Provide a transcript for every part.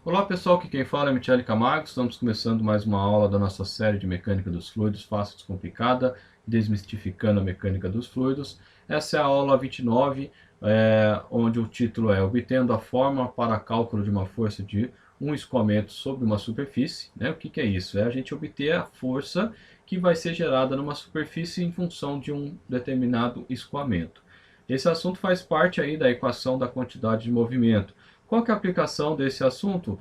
Olá pessoal, aqui quem fala é Michele Camargo. Estamos começando mais uma aula da nossa série de Mecânica dos Fluidos, Fácil e Descomplicada, desmistificando a mecânica dos fluidos. Essa é a aula 29, onde o título é Obtendo a forma para cálculo de uma força de um escoamento sobre uma superfície. O que é isso? É a gente obter a força que vai ser gerada numa superfície em função de um determinado escoamento. Esse assunto faz parte aí da equação da quantidade de movimento. Qual que é a aplicação desse assunto?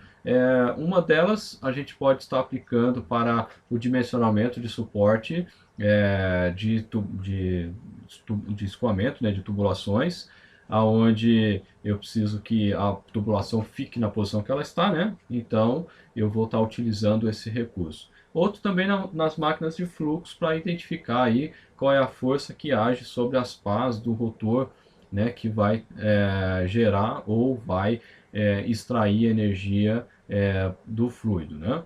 Uma delas a gente pode estar aplicando para o dimensionamento de suporte de escoamento, né, de tubulações, aonde eu preciso que a tubulação fique na posição que ela está, né? Então eu vou estar utilizando esse recurso. Outro também nas máquinas de fluxo para identificar aí qual é a força que age sobre as pás do rotor, né, que vai gerar ou vai extrair energia do fluido, né?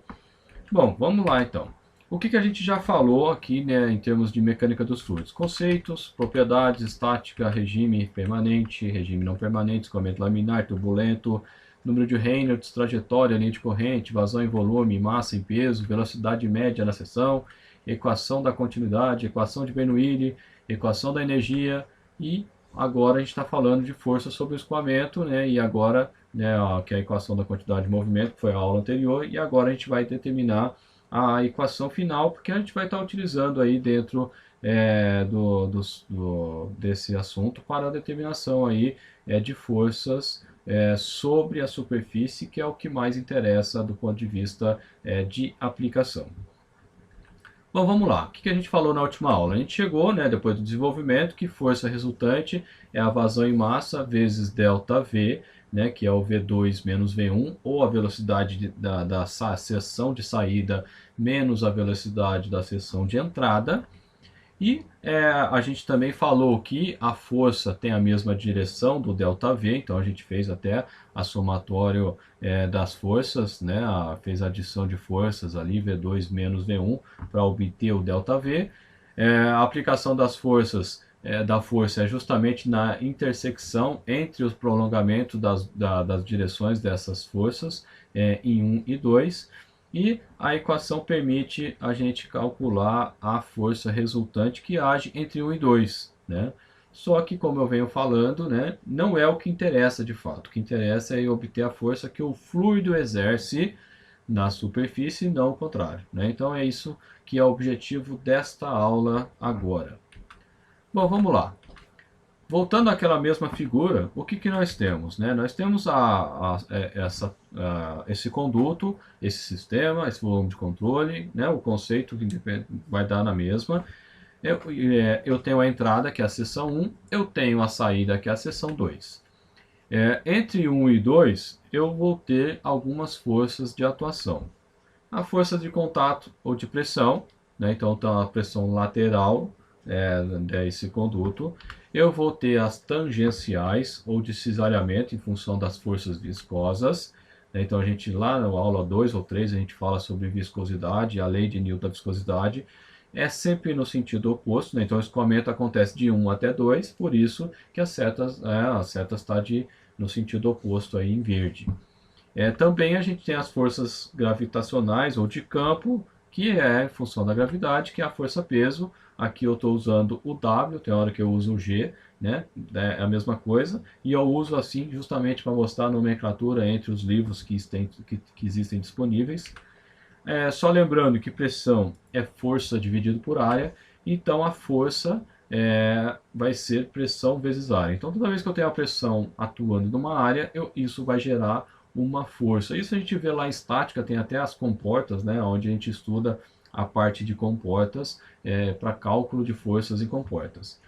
Bom, vamos lá então. O que a gente já falou aqui, né, em termos de mecânica dos fluidos? Conceitos, propriedades, estática, regime permanente, regime não permanente, escoamento laminar, turbulento, número de Reynolds, trajetória, linha de corrente, vazão em volume, massa em peso, velocidade média na seção, equação da continuidade, equação de Bernoulli, equação da energia e agora a gente está falando de força sobre o escoamento, né, e agora, né, que é a equação da quantidade de movimento, que foi a aula anterior, e agora a gente vai determinar a equação final, porque a gente vai estar utilizando aí dentro desse assunto para a determinação aí, de forças sobre a superfície, que é o que mais interessa do ponto de vista de aplicação. Bom, vamos lá. O que a gente falou na última aula? A gente chegou, né, depois do desenvolvimento, que força resultante é a vazão em massa vezes ΔV, né, que é o V2 menos V1, ou a velocidade da seção de saída menos a velocidade da seção de entrada. E a gente também falou que a força tem a mesma direção do ΔV, então a gente fez até a somatório das forças, né? Fez a adição de forças ali, V2 menos V1, para obter o ΔV. A aplicação das forças, da força é justamente na intersecção entre os prolongamentos das direções dessas forças em 1 e 2. E a equação permite a gente calcular a força resultante que age entre 1 e 2, né? Só que, como eu venho falando, né, não é o que interessa de fato. O que interessa é obter a força que o fluido exerce na superfície e não o contrário, né? Então é isso que é o objetivo desta aula agora. Bom, vamos lá. Voltando àquela mesma figura, o que nós temos? Né? Nós temos esse conduto, esse sistema, esse volume de controle, né? O conceito que vai dar na mesma. Eu tenho a entrada, que é a seção 1, eu tenho a saída, que é a seção 2. Entre 1 e 2, eu vou ter algumas forças de atuação. A força de contato ou de pressão, né? Então a pressão lateral desse conduto. Eu vou ter as tangenciais ou de cisalhamento em função das forças viscosas. Então a gente lá na aula 2 ou 3 a gente fala sobre viscosidade, a lei de Newton da viscosidade. É sempre no sentido oposto, né? Então o escoamento acontece de 1 até 2, por isso que a seta está no sentido oposto aí em verde. Também a gente tem as forças gravitacionais ou de campo, que é em função da gravidade, que é a força-peso. Aqui eu estou usando o W, tem hora que eu uso o G, né? É a mesma coisa. E eu uso assim justamente para mostrar a nomenclatura entre os livros que existem disponíveis. Só lembrando que pressão é força dividido por área, então a força vai ser pressão vezes área. Então toda vez que eu tenho a pressão atuando numa área, isso vai gerar uma força. Isso a gente vê lá em estática, tem até as comportas, né, onde a gente estuda a parte de comportas para cálculo de forças em comportas.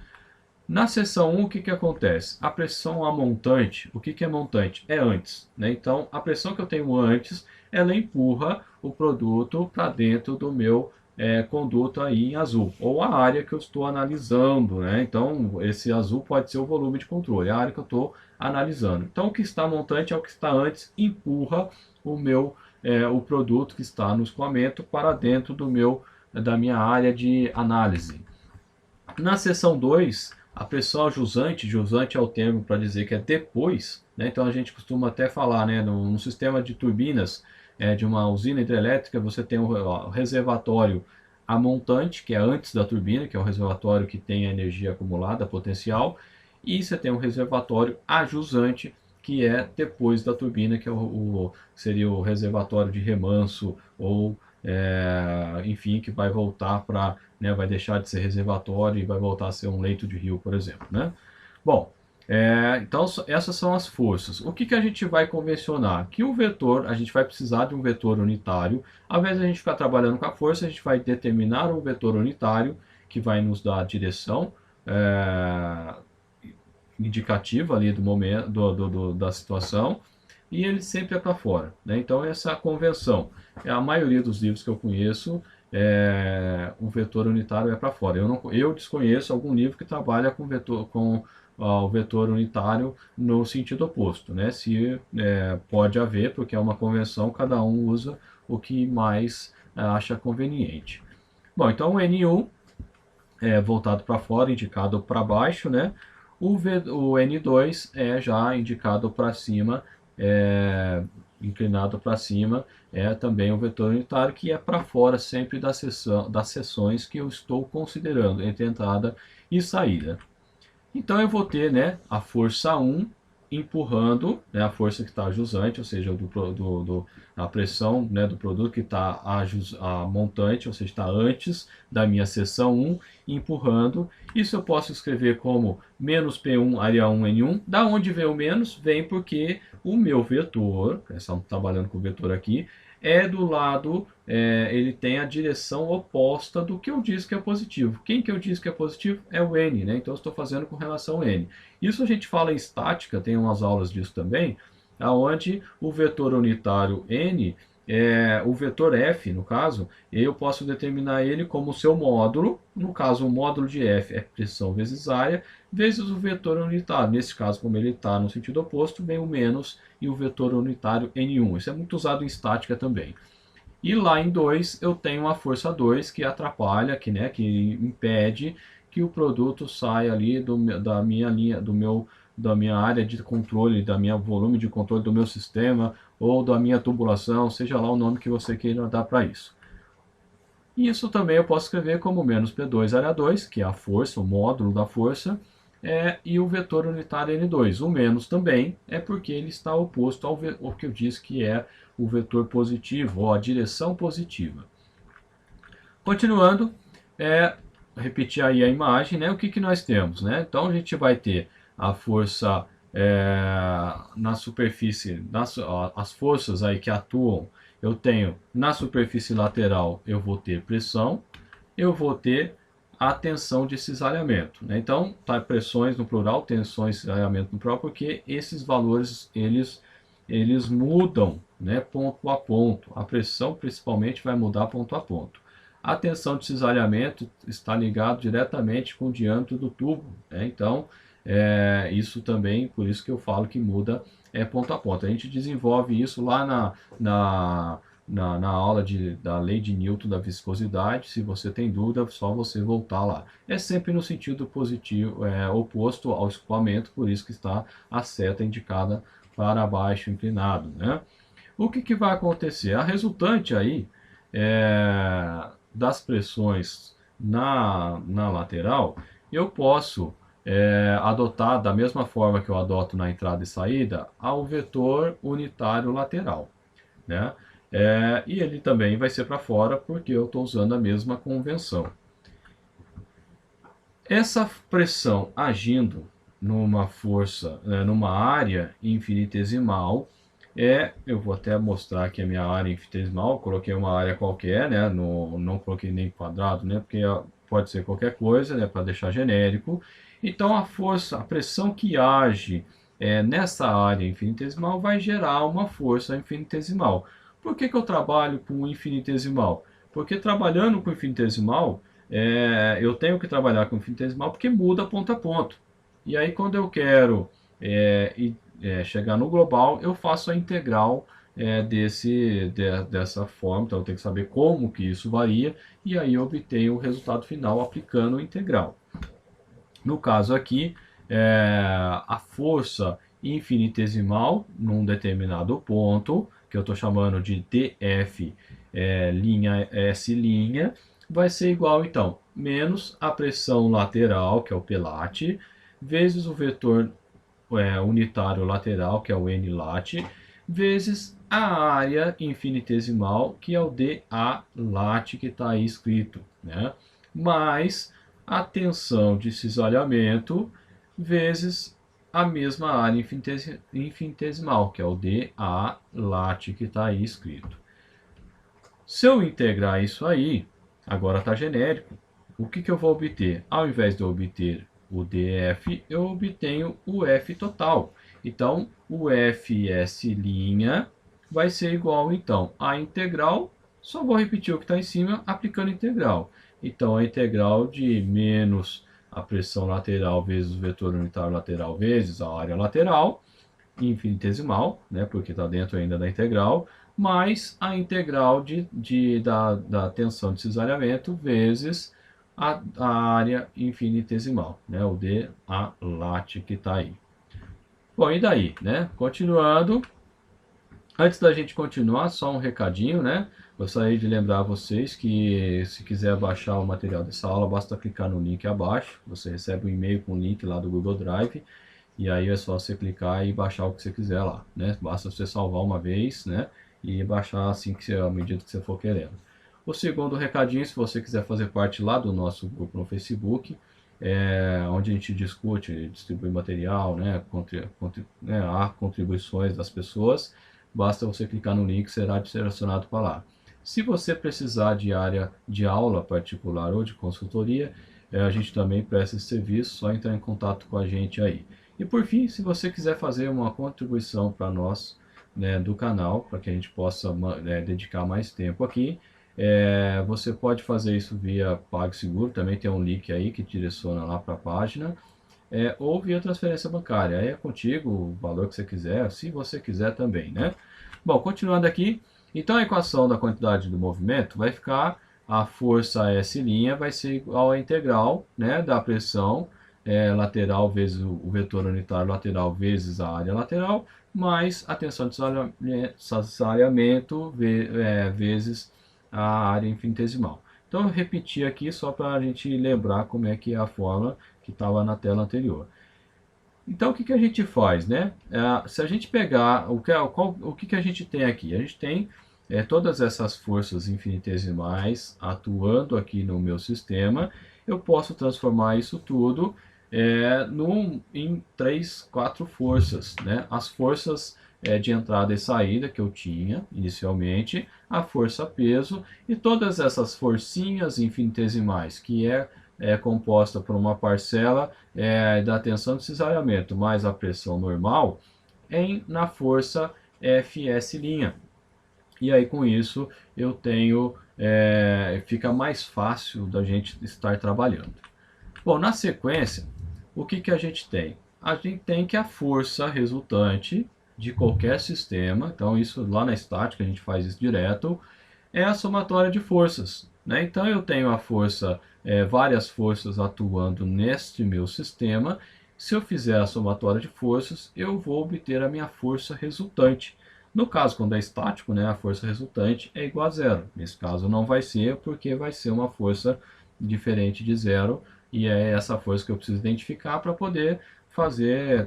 Na seção 1, o que acontece? A pressão a montante, o que é montante? É antes, né? Então, a pressão que eu tenho antes, ela empurra o produto para dentro do meu conduto aí em azul, ou a área que eu estou analisando, né? Então, esse azul pode ser o volume de controle, a área que eu estou analisando. Então, o que está montante é o que está antes, empurra o produto que está no escoamento para dentro da minha área de análise. Na seção 2, a pressão jusante é o termo para dizer que é depois, né? Então a gente costuma até falar, né, no sistema de turbinas de uma usina hidrelétrica, você tem o reservatório a montante, que é antes da turbina, que é o reservatório que tem a energia acumulada, potencial, e você tem um reservatório a jusante, que é depois da turbina, que é seria o reservatório de remanso, ou enfim, que vai voltar para, né, vai deixar de ser reservatório e vai voltar a ser um leito de rio, por exemplo, né? Bom, então essas são as forças. O que a gente vai convencionar? Que o vetor, a gente vai precisar de um vetor unitário. Ao invés de a gente ficar trabalhando com a força, a gente vai determinar um vetor unitário que vai nos dar a direção indicativa ali do momento, da situação, e ele sempre é para fora, né? Então essa é a convenção. A maioria dos livros que eu conheço, o vetor unitário é para fora. Eu desconheço algum livro que trabalha com o vetor unitário no sentido oposto, né? Se pode haver, porque é uma convenção, cada um usa o que mais acha conveniente. Bom, então o N1 é voltado para fora, indicado para baixo, né? O N2 é já indicado para cima, inclinado para cima, é também o vetor unitário, que é para fora sempre das seções que eu estou considerando, entre entrada e saída. Então eu vou ter, né, a força 1 empurrando, né, a força que está jusante, ou seja, a pressão, né, do produto que está a montante, ou seja, está antes da minha seção 1, empurrando. Isso eu posso escrever como menos P1 área 1 N1. Da onde vem o menos? Vem porque o meu vetor, estamos trabalhando com o vetor aqui, do lado, ele tem a direção oposta do que eu disse que é positivo. Quem que eu disse que é positivo? É o N, né? Então eu estou fazendo com relação a N. Isso a gente fala em estática, tem umas aulas disso também, aonde o vetor unitário N, o vetor F, no caso, eu posso determinar ele como seu módulo. No caso, o módulo de F é pressão vezes área, vezes o vetor unitário. Nesse caso, como ele está no sentido oposto, vem o menos e o vetor unitário N1. Isso é muito usado em estática também. E lá em 2 eu tenho a força 2 que atrapalha, que impede que o produto saia ali da minha linha, da minha área de controle, da minha volume de controle do meu sistema ou da minha tubulação, seja lá o nome que você queira dar para isso. E isso também eu posso escrever como menos P2 área 2, que é a força, o módulo da força, e o vetor unitário N2. O menos também é porque ele está oposto ao que eu disse que é o vetor positivo, ou a direção positiva. Continuando, repetir aí a imagem, né? O que nós temos, né? Então a gente vai ter a força na superfície, as forças aí que atuam, eu tenho na superfície lateral, eu vou ter pressão, eu vou ter a tensão de cisalhamento, né? Então, tá, pressões no plural, tensões de cisalhamento no plural, porque esses valores, eles mudam, né, ponto a ponto. A pressão, principalmente, vai mudar ponto a ponto. A tensão de cisalhamento está ligado diretamente com o diâmetro do tubo, né? Então, isso também, por isso que eu falo que muda ponto a ponto. A gente desenvolve isso lá na aula da lei de Newton da viscosidade. Se você tem dúvida, é só você voltar lá. É sempre no sentido positivo, oposto ao escoamento, por isso que está a seta indicada para baixo inclinado, né? O que vai acontecer? A resultante aí das pressões na lateral, eu posso adotar da mesma forma que eu adoto na entrada e saída ao vetor unitário lateral, né? E ele também vai ser para fora porque eu estou usando a mesma convenção. Essa pressão agindo numa força, numa área infinitesimal, eu vou até mostrar aqui a minha área infinitesimal, coloquei uma área qualquer, né? Não coloquei nem quadrado, né? Porque pode ser qualquer coisa, né? Para deixar genérico. Então a força, a pressão que age nessa área infinitesimal vai gerar uma força infinitesimal. Por que eu trabalho com infinitesimal? Porque trabalhando com infinitesimal, eu tenho que trabalhar com infinitesimal porque muda ponto a ponto. E aí quando eu quero chegar no global, eu faço a integral dessa forma. Então eu tenho que saber como que isso varia e aí eu obtenho o resultado final aplicando o integral. No caso aqui, a força infinitesimal num determinado ponto, que eu estou chamando de df linha S', vai ser igual, então, menos a pressão lateral, que é o P-lat, vezes o vetor unitário lateral, que é o N-lat, vezes a área infinitesimal, que é o dA-lat, que está aí escrito, né? Mais a tensão de cisalhamento, vezes a mesma área infinitesimal, que é o dA-lat, que está aí escrito. Se eu integrar isso aí, agora está genérico, o que eu vou obter? Ao invés de eu obter o df, eu obtenho o f total. Então, o fs' vai ser igual, então, a integral, só vou repetir o que está em cima, aplicando integral. Então, a integral de menos a pressão lateral vezes o vetor unitário lateral vezes a área lateral, infinitesimal, né, porque está dentro ainda da integral, mais a integral da tensão de cisalhamento vezes a área infinitesimal, né, o dA-lat que está aí. Bom, e daí, né? Continuando, antes da gente continuar, só um recadinho, né? Gostaria de lembrar vocês que se quiser baixar o material dessa aula, basta clicar no link abaixo. Você recebe um e-mail com o link lá do Google Drive. E aí é só você clicar e baixar o que você quiser lá, né? Basta você salvar uma vez, né? E baixar assim que à medida que você for querendo. O segundo recadinho, se você quiser fazer parte lá do nosso grupo no Facebook, onde a gente discute, distribui material, né? Há contribuições das pessoas, basta você clicar no link, será direcionado para lá. Se você precisar de área de aula particular ou de consultoria, a gente também presta esse serviço, só entrar em contato com a gente aí. E por fim, se você quiser fazer uma contribuição para nós, né, do canal, para que a gente possa dedicar mais tempo aqui, você pode fazer isso via PagSeguro, também tem um link aí que direciona lá para a página, ou via transferência bancária. Aí é contigo o valor que você quiser, se você quiser também, né? Bom, continuando aqui, então a equação da quantidade do movimento vai ficar a força S' vai ser igual à integral, né, da pressão lateral vezes o vetor unitário lateral vezes a área lateral, mais a tensão de cisalhamento vezes a área infinitesimal. Então eu repeti aqui só para a gente lembrar como é que é a fórmula que estava na tela anterior. Então o que a gente faz, né? Se a gente pegar o que a gente tem aqui? A gente tem todas essas forças infinitesimais atuando aqui no meu sistema. Eu posso transformar isso tudo em 3, 4 forças, né? As forças de entrada e saída que eu tinha inicialmente, a força peso e todas essas forcinhas infinitesimais que é composta por uma parcela da tensão de cisalhamento mais a pressão normal na força Fs'. E aí com isso eu tenho, fica mais fácil da gente estar trabalhando. Bom, na sequência, o que a gente tem? A gente tem que a força resultante de qualquer sistema, então isso lá na estática a gente faz isso direto, é a somatória de forças, né? Então eu tenho a força, várias forças atuando neste meu sistema. Se eu fizer a somatória de forças, eu vou obter a minha força resultante. No caso, quando é estático, né, a força resultante é igual a zero. Nesse caso não vai ser, porque vai ser uma força diferente de zero, e é essa força que eu preciso identificar para poder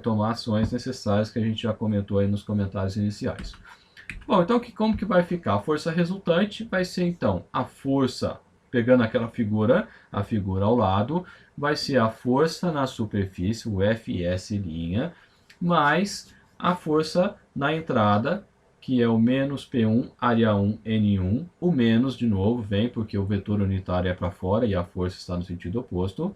tomar ações necessárias que a gente já comentou aí nos comentários iniciais. Bom, então como que vai ficar? A força resultante vai ser então a força, pegando aquela figura, a figura ao lado, vai ser a força na superfície, o Fs', mais a força na entrada, que é o menos P1, área 1, N1. O menos, de novo, vem porque o vetor unitário é para fora e a força está no sentido oposto.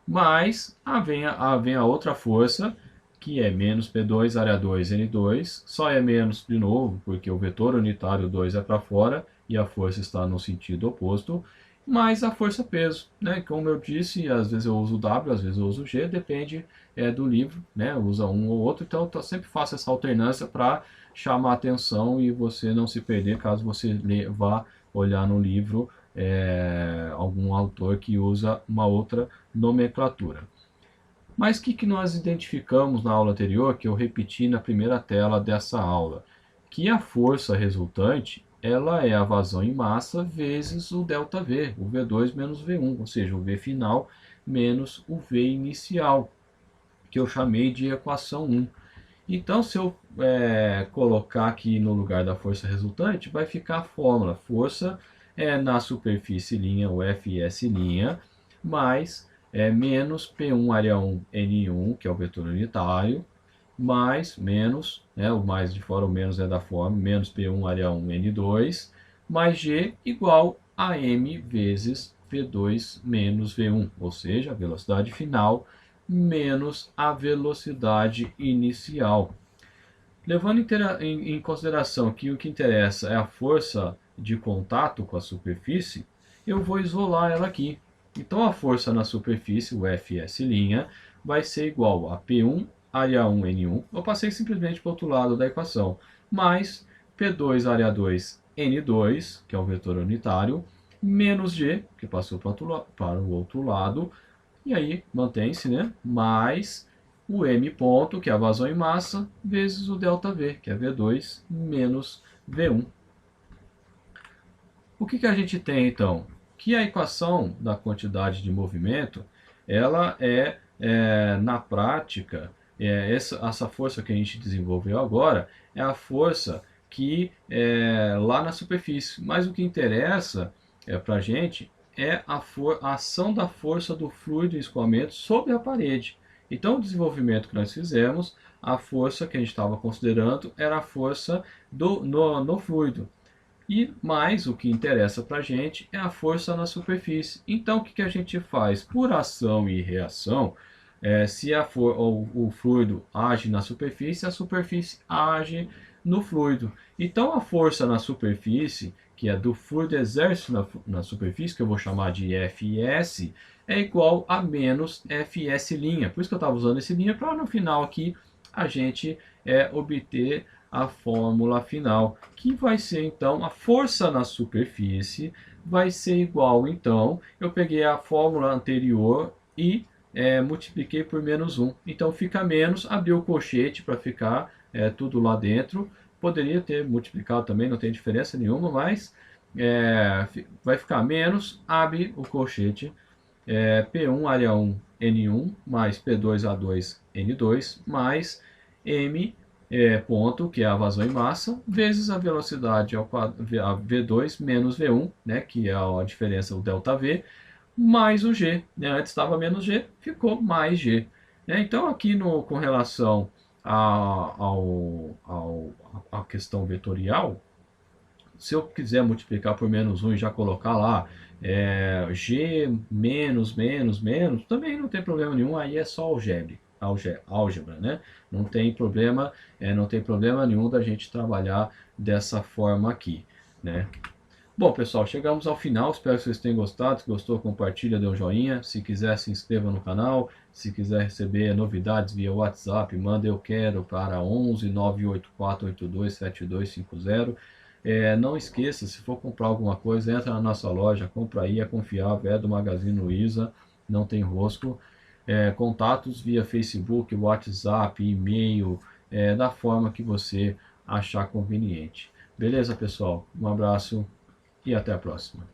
Mas vem a outra força, que é menos P2, área 2, N2. Só é menos, de novo, porque o vetor unitário 2 é para fora e a força está no sentido oposto. Mais a força-peso, né? Como eu disse, às vezes eu uso W, às vezes eu uso G, depende do livro, né? Usa um ou outro, então eu sempre faço essa alternância para chamar a atenção e você não se perder caso você vá olhar no livro algum autor que usa uma outra nomenclatura. Mas o que nós identificamos na aula anterior, que eu repeti na primeira tela dessa aula? Que a força resultante, ela é a vazão em massa vezes o ΔV, o V2 menos V1, ou seja, o V final menos o V inicial, que eu chamei de equação 1. Então, se eu colocar aqui no lugar da força resultante, vai ficar a fórmula. Força na superfície linha, o Fs linha, mais menos P1 área 1 N1, que é o vetor unitário, mais, menos, o mais de fora, o menos é da forma, menos P1 área 1 N2, mais G igual a M vezes V2 menos V1, ou seja, a velocidade final menos a velocidade inicial. Levando em consideração que o que interessa é a força de contato com a superfície, eu vou isolar ela aqui. Então a força na superfície, o Fs', vai ser igual a P1 área 1 N1, eu passei simplesmente para o outro lado da equação, mais P2 área 2 N2, que é o vetor unitário, menos G, que passou para o outro lado, e aí mantém-se, né? Mais o m ponto, que é a vazão em massa, vezes o ΔV, que é V2 menos V1. O que a gente tem então? Que a equação da quantidade de movimento, ela na prática, essa força que a gente desenvolveu agora, é a força que lá na superfície. Mas o que interessa para a gente é a ação da força do fluido em escoamento sobre a parede. Então, o desenvolvimento que nós fizemos, a força que a gente estava considerando era a força no fluido. E mais o que interessa para a gente é a força na superfície. Então, o que a gente faz? Por ação e reação, se o fluido age na superfície, a superfície age no fluido. Então, a força na superfície, que é do fluido exerce na superfície, que eu vou chamar de Fs, é igual a menos Fs'. Por isso que eu estava usando esse linha, para no final aqui a gente obter a fórmula final, que vai ser então a força na superfície, vai ser igual, então, eu peguei a fórmula anterior e multipliquei por menos 1. Então fica menos, abri o colchete para ficar tudo lá dentro. Poderia ter multiplicado também, não tem diferença nenhuma, mas vai ficar menos, abre o colchete, P1 área 1 N1 mais P2 A2 N2 mais M ponto, que é a vazão em massa, vezes a velocidade a V2 menos V1, né, que é a diferença, o ΔV, mais o G. Né, antes estava menos G, ficou mais G. Né, então, aqui com relação à questão vetorial, se eu quiser multiplicar por menos 1 e já colocar lá G menos, menos, menos, também não tem problema nenhum, aí é só álgebra, né? Não tem problema nenhum da gente trabalhar dessa forma aqui, né? Bom, pessoal, chegamos ao final. Espero que vocês tenham gostado. Se gostou, compartilha, dê um joinha. Se quiser, se inscreva no canal. Se quiser receber novidades via WhatsApp, manda eu quero para 11 984 82 7250. Não esqueça, se for comprar alguma coisa, entra na nossa loja, compra aí, é confiável, é do Magazine Luiza, não tem rosco. Contatos via Facebook, WhatsApp, e-mail, da forma que você achar conveniente. Beleza, pessoal? Um abraço e até a próxima.